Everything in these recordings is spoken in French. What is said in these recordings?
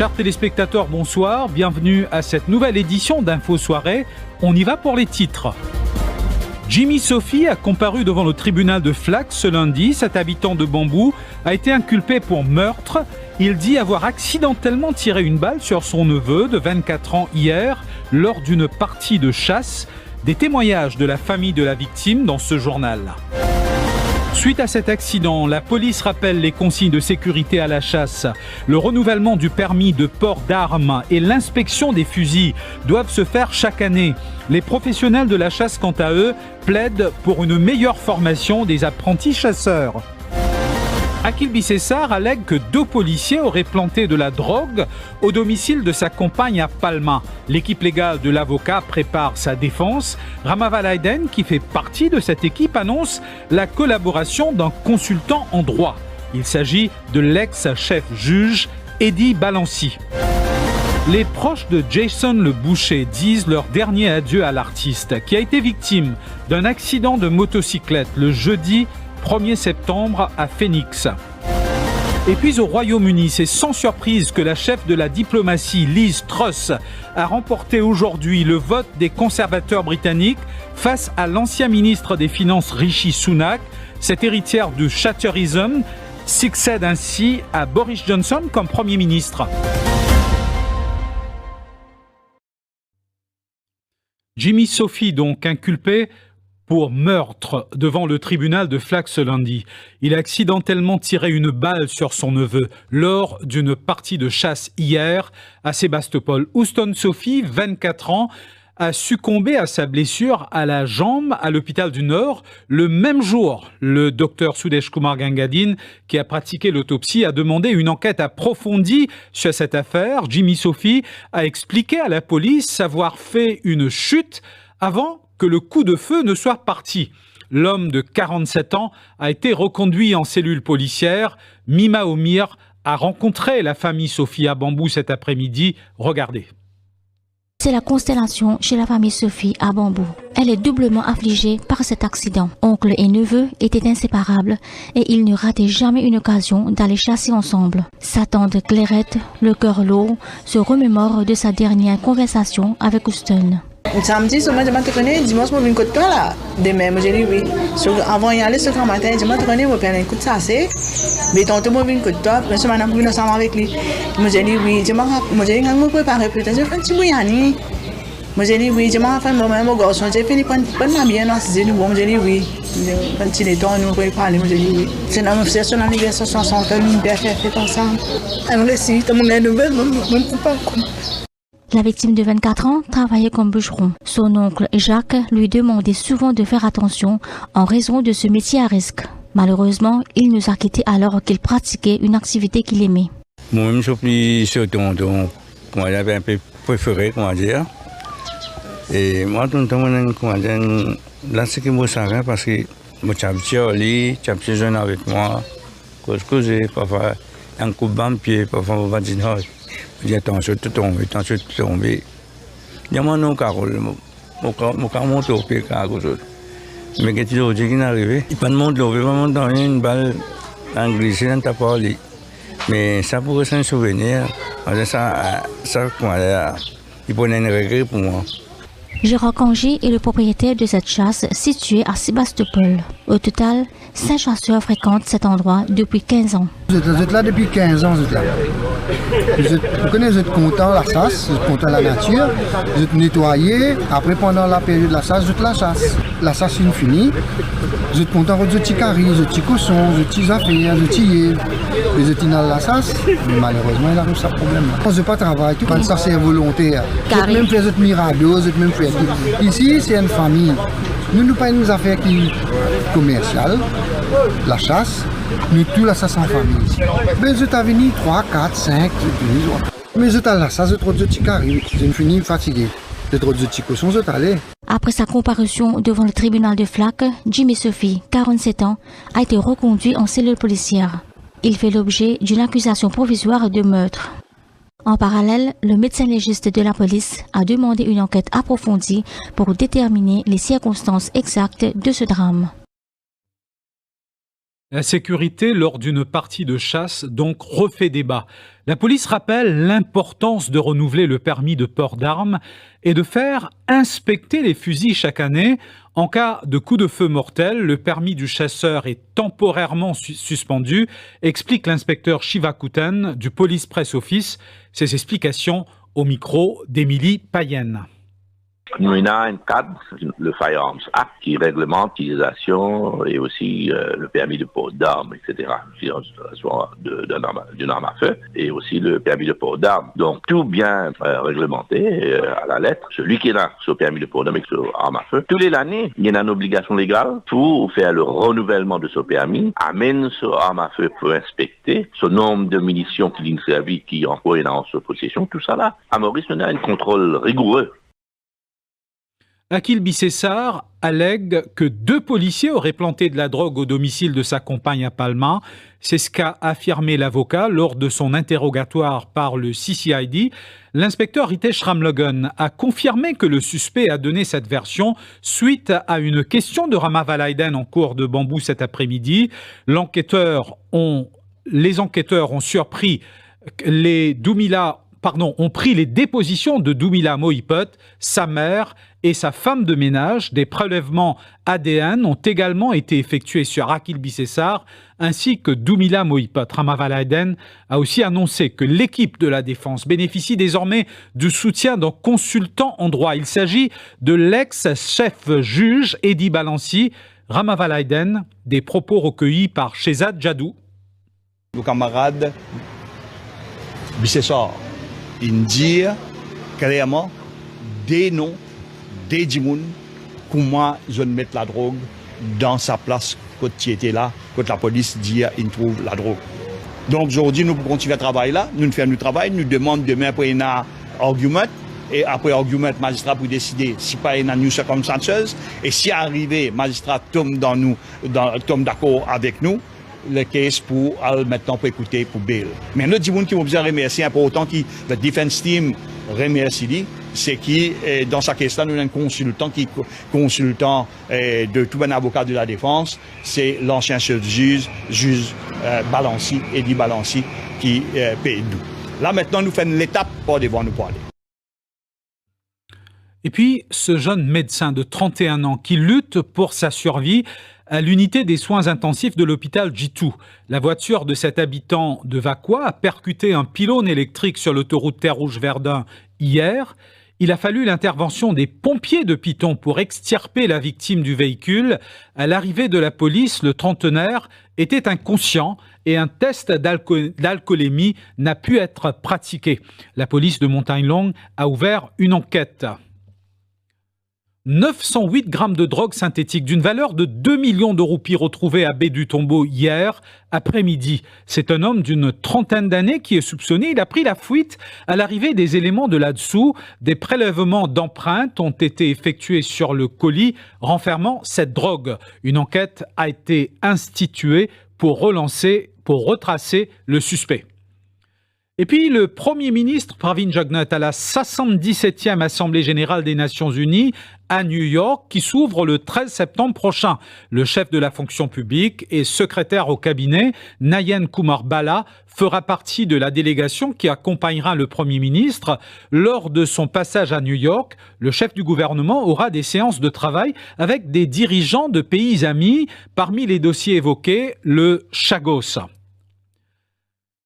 Chers téléspectateurs, bonsoir. Bienvenue à cette nouvelle édition d'Info Soirée. On y va pour les titres. Jimmy Sophie a comparu devant le tribunal de Flac ce lundi. Cet habitant de Bambou a été inculpé pour meurtre. Il dit avoir accidentellement tiré une balle sur son neveu de 24 ans hier lors d'une partie de chasse. Des témoignages de la famille de la victime dans ce journal. Suite à cet accident, la police rappelle les consignes de sécurité à la chasse. Le renouvellement du permis de port d'armes et l'inspection des fusils doivent se faire chaque année. Les professionnels de la chasse, quant à eux, plaident pour une meilleure formation des apprentis chasseurs. Akil Bissessar allègue que 2 policiers auraient planté de la drogue au domicile de sa compagne à Palma. L'équipe légale de l'avocat prépare sa défense. Rama Laiden, qui fait partie de cette équipe, annonce la collaboration d'un consultant en droit. Il s'agit de l'ex-chef juge Eddie Balancy. Les proches de Jason Le Boucher disent leur dernier adieu à l'artiste qui a été victime d'un accident de motocyclette le jeudi 1er septembre à Phoenix. Et puis au Royaume-Uni, c'est sans surprise que la chef de la diplomatie, Liz Truss, a remporté aujourd'hui le vote des conservateurs britanniques face à l'ancien ministre des Finances Rishi Sunak. Cette héritière du Thatcherisme succède ainsi à Boris Johnson comme Premier ministre. Jimmy Sophie, donc inculpé pour meurtre devant le tribunal de Flac ce lundi. Il a accidentellement tiré une balle sur son neveu lors d'une partie de chasse hier à Sébastopol. Houston Sophie, 24 ans, a succombé à sa blessure à la jambe à l'hôpital du Nord. Le même jour, le docteur Sudesh Kumar Gangadine, qui a pratiqué l'autopsie, a demandé une enquête approfondie sur cette affaire. Jimmy Sophie a expliqué à la police avoir fait une chute avant que le coup de feu ne soit parti. L'homme de 47 ans a été reconduit en cellule policière. Mima Omir a rencontré la famille Sophie à Bambou cet après-midi. Regardez. C'est la constellation chez la famille Sophie à Bambou. Elle est doublement affligée par cet accident. Oncle et neveu étaient inséparables et ils ne rataient jamais une occasion d'aller chasser ensemble. Sa tante Clairette, le cœur lourd, se remémore de sa dernière conversation avec Houston. Samedi, souvent, je te connais, dimanche, je viens de toi là. Demain, je dis oui. Avant d'y aller, ce matin, je te connais, je prends un coup de chassé. Mais tantôt, je viens de toi, mais ce matin, je viens ensemble avec lui. Je dis oui, je dis, quand je prépare, peut-être, je fais un petit bouillani. Je dis oui, je m'en fais moi-même au garçon. J'ai fait les bonnes bien, je dis bon, je dis oui. Quand il est temps, nous pouvons parler, je dis oui. C'est son anniversaire, 60 ans, nous avons fait ensemble. Alors, si tout le monde est nouvelle, je ne peux pas. La victime de 24 ans travaillait comme bûcheron. Son oncle Jacques lui demandait souvent de faire attention en raison de ce métier à risque. Malheureusement, il nous a quittés alors qu'il pratiquait une activité qu'il aimait. Moi-même, je suis sur ton comment j'avais un peu préféré, comment dire. Et moi, tout le temps, comment dire, là, c'est que moi, ça va parce que moi, tu as petit jeune avec moi, causer, parfois, un coup de bam pied, parfois, on va dire, il y a attention de tomber. Il y a mon carole, mon car monte au pied, mais quand il est arrivé, il n'y a pas de monde, il n'y a pas de monde, une balle en glissé dans ta parole. Mais ça pourrait être un souvenir. Ça comment dire, il prenait un regret pour moi. Gérard Kangi est le propriétaire de cette chasse située à Sébastopol. Au total, 5 chasseurs fréquentent cet endroit depuis 15 ans. Vous êtes là depuis 15 ans, vous êtes là. Vous êtes content de la chasse, vous êtes content de la nature, vous êtes nettoyé. Après, pendant la période de la chasse, vous êtes la chasse. La chasse est finie. Vous êtes content de vos petits caries, vos petits cossons, vos petits affaires, vos petits yeux. Vous êtes dans la chasse, malheureusement, il arrive ce problème-là. On ne fait pas travail, tout quand ça c'est volontaire. Vous êtes même fait votre mirado, vous êtes même fait. Ici, c'est une famille. Nous n'avons pas une affaire commerciale, la chasse. Nous, tout la chasse en famille. Mais vous êtes venu 3, 4, 5, mais vous êtes à la chasse, vous êtes trop de petits caries. Vous êtes fini fatigué. Vous êtes trop de petits cossons, vous êtes allé. Après sa comparution devant le tribunal de Flac, Jimmy Sophie, 47 ans, a été reconduit en cellule policière. Il fait l'objet d'une accusation provisoire de meurtre. En parallèle, le médecin légiste de la police a demandé une enquête approfondie pour déterminer les circonstances exactes de ce drame. La sécurité lors d'une partie de chasse donc refait débat. La police rappelle l'importance de renouveler le permis de port d'armes et de faire inspecter les fusils chaque année. En cas de coup de feu mortel, le permis du chasseur est temporairement suspendu, explique l'inspecteur Shivakuten du Police Press Office. Ses explications au micro d'Émilie Payenne. Nous avons un cadre, le Firearms Act, qui réglemente l'utilisation et aussi le permis de port d'armes, etc. Soit d'une arme à feu et aussi le permis de port d'armes. Donc tout bien réglementé à la lettre. Celui qui a ce permis de port d'armes et ce arme à feu, toutes les années, il y a une obligation légale pour faire le renouvellement de ce permis, amène ce arme à feu pour inspecter ce nombre de munitions qui ont servi, qui emploient dans sa possession, tout ça là. À Maurice, on a un contrôle rigoureux. Akil Bissessar allègue que 2 policiers auraient planté de la drogue au domicile de sa compagne à Palma. C'est ce qu'a affirmé l'avocat lors de son interrogatoire par le CCID. L'inspecteur Ritesh Ramlogan a confirmé que le suspect a donné cette version suite à une question de Rama Valaiden en cours de Bambou cet après-midi. Les enquêteurs ont pris les dépositions de Doumila Mohipot, sa mère et sa femme de ménage. Des prélèvements ADN ont également été effectués sur Akil Bissessar ainsi que Doumila Mohipot. Rama Valaiden a aussi annoncé que l'équipe de la défense bénéficie désormais du soutien d'un consultant en droit. Il s'agit de l'ex-chef juge Edi Balanci. Rama Valaiden, des propos recueillis par Shehzad Jadou. Le camarade Bissessar, il dit clairement des noms, des djimoun, comment je mets la drogue dans sa place quand il était là, quand la police dit qu'il trouve la drogue. Donc aujourd'hui, nous continuons à travailler là, nous faisons notre travail, nous demandons demain pour un argument, et après argument, le magistrat pour décider si pas une new circumstances, et si arrivé, le magistrat tombe d'accord avec nous, le case pour maintenant pour écouter pour bail. Mais nous disons qui vont bien remercier important que le defense team remercie, c'est qui dans sa question nous avons un consultant de tout un avocat de la défense, c'est l'ancien chef juge Balanci, Edi Balanci qui paye nous. Là maintenant nous faisons l'étape pour devant nous parler. Et puis ce jeune médecin de 31 ans qui lutte pour sa survie à l'unité des soins intensifs de l'hôpital Jitu. La voiture de cet habitant de Vakwa a percuté un pylône électrique sur l'autoroute Terre-Rouge-Verdun hier. Il a fallu l'intervention des pompiers de Piton pour extirper la victime du véhicule. À l'arrivée de la police, le trentenaire était inconscient et un test d'alcoolémie n'a pu être pratiqué. La police de Montagne-Longue a ouvert une enquête. 908 grammes de drogue synthétique d'une valeur de 2 millions de roupies retrouvées à Baie du Tombeau hier après-midi. C'est un homme d'une trentaine d'années qui est soupçonné. Il a pris la fuite à l'arrivée des éléments de là-dessous. Des prélèvements d'empreintes ont été effectués sur le colis renfermant cette drogue. Une enquête a été instituée pour retracer le suspect. Et puis le Premier ministre Pravin Jagnnath à la 77e Assemblée générale des Nations Unies à New York qui s'ouvre le 13 septembre prochain. Le chef de la fonction publique et secrétaire au cabinet, Nayan Kumar Bala, fera partie de la délégation qui accompagnera le Premier ministre. Lors de son passage à New York, le chef du gouvernement aura des séances de travail avec des dirigeants de pays amis. Parmi les dossiers évoqués, le Chagos.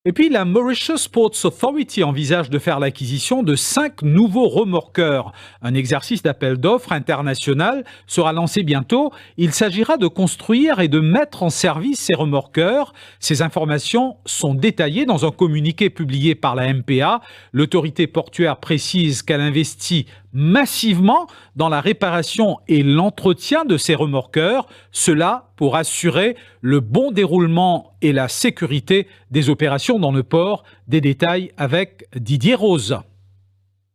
Et puis la Mauritius Ports Authority envisage de faire l'acquisition de 5 nouveaux remorqueurs. Un exercice d'appel d'offres international sera lancé bientôt. Il s'agira de construire et de mettre en service ces remorqueurs. Ces informations sont détaillées dans un communiqué publié par la MPA. L'autorité portuaire précise qu'elle investit massivement dans la réparation et l'entretien de ces remorqueurs, cela pour assurer le bon déroulement et la sécurité des opérations dans le port. Des détails avec Didier Rose.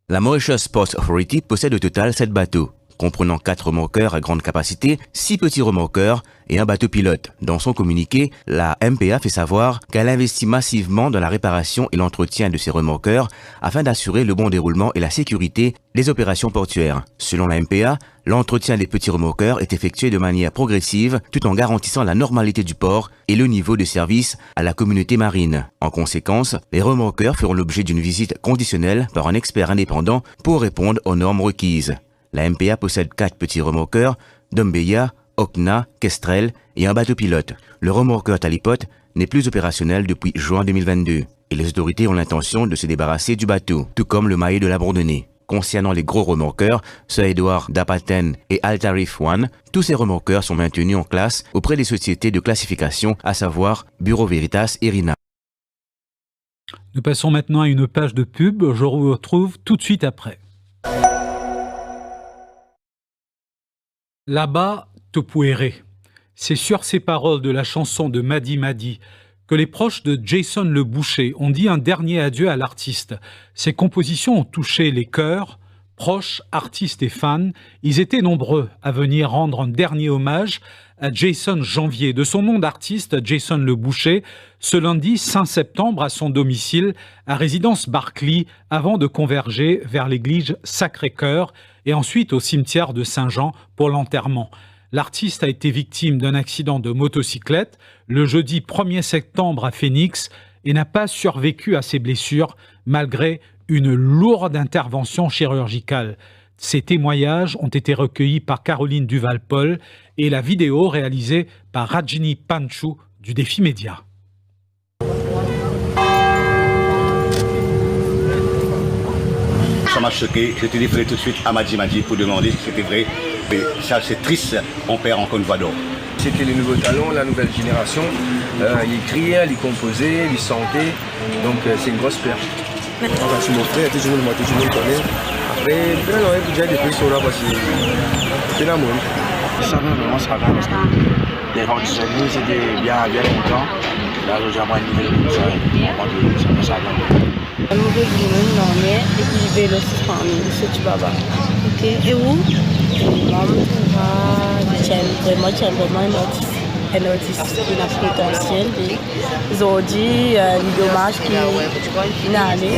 La Mauritius Ports Authority possède au total 7 bateaux. comprenant 4 remorqueurs à grande capacité, 6 petits remorqueurs et un bateau pilote. Dans son communiqué, la MPA fait savoir qu'elle investit massivement dans la réparation et l'entretien de ces remorqueurs afin d'assurer le bon déroulement et la sécurité des opérations portuaires. Selon la MPA, l'entretien des petits remorqueurs est effectué de manière progressive tout en garantissant la normalité du port et le niveau de service à la communauté marine. En conséquence, les remorqueurs feront l'objet d'une visite conditionnelle par un expert indépendant pour répondre aux normes requises. La MPA possède 4 petits remorqueurs, Dombeya, Okna, Kestrel et un bateau pilote. Le remorqueur Talipot n'est plus opérationnel depuis juin 2022 et les autorités ont l'intention de se débarrasser du bateau, tout comme le maillet de l'abandonné. Concernant les gros remorqueurs, Sir Edward Dapaten et Altarif One, tous ces remorqueurs sont maintenus en classe auprès des sociétés de classification, à savoir Bureau Veritas et RINA. Nous passons maintenant à une page de pub. Je vous retrouve tout de suite après. Là-bas, Topuere. C'est sur ces paroles de la chanson de Madi Madi que les proches de Jason Le Boucher ont dit un dernier adieu à l'artiste. Ses compositions ont touché les cœurs, proches, artistes et fans. Ils étaient nombreux à venir rendre un dernier hommage à Jason Janvier, de son nom d'artiste Jason Le Boucher, ce lundi 5 septembre à son domicile à résidence Barclay, avant de converger vers l'église Sacré-Cœur et ensuite au cimetière de Saint-Jean pour l'enterrement. L'artiste a été victime d'un accident de motocyclette le jeudi 1er septembre à Phoenix et n'a pas survécu à ses blessures malgré une lourde intervention chirurgicale. Ces témoignages ont été recueillis par Caroline Duval-Paul et la vidéo réalisée par Rajini Panchu du Défi Média. Ça m'a choqué, j'ai téléphoné tout de suite à Madi Madi pour demander si c'était vrai. Mais ça, c'est triste, on perd encore une voix d'or. C'était les nouveaux talents, la nouvelle génération. Ils criaient, ils composaient, ils chantaient. Donc c'est une grosse perte. C'est mon frère, tout le monde me connaît. Après, non, il y a des personnes là parce que c'est la monde. Ça va vraiment, ça va parce que les gens qui sont venus, c'était bien longtemps. Là, j'ai moins de niveau comme ça, ça va. Je vais vous nommer et puis vélo c'est famille, c'est tu baba. Ok. Et où? Maman, j'aime vraiment un artiste qui a potentiel. Ils ont dit les dommages qu'il a allé.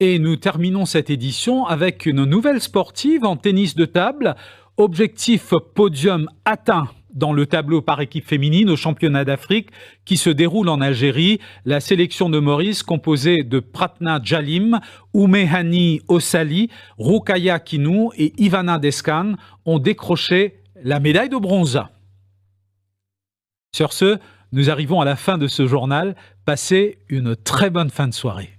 Et nous terminons cette édition avec une nouvelle sportive en tennis de table. Objectif podium atteint dans le tableau par équipe féminine au championnat d'Afrique qui se déroule en Algérie. La sélection de Maurice, composée de Pratna Jalim, Oumehani Ossali, Roukaya Kinou et Ivana Deskan, ont décroché la médaille de bronze. Sur ce, nous arrivons à la fin de ce journal. Passez une très bonne fin de soirée.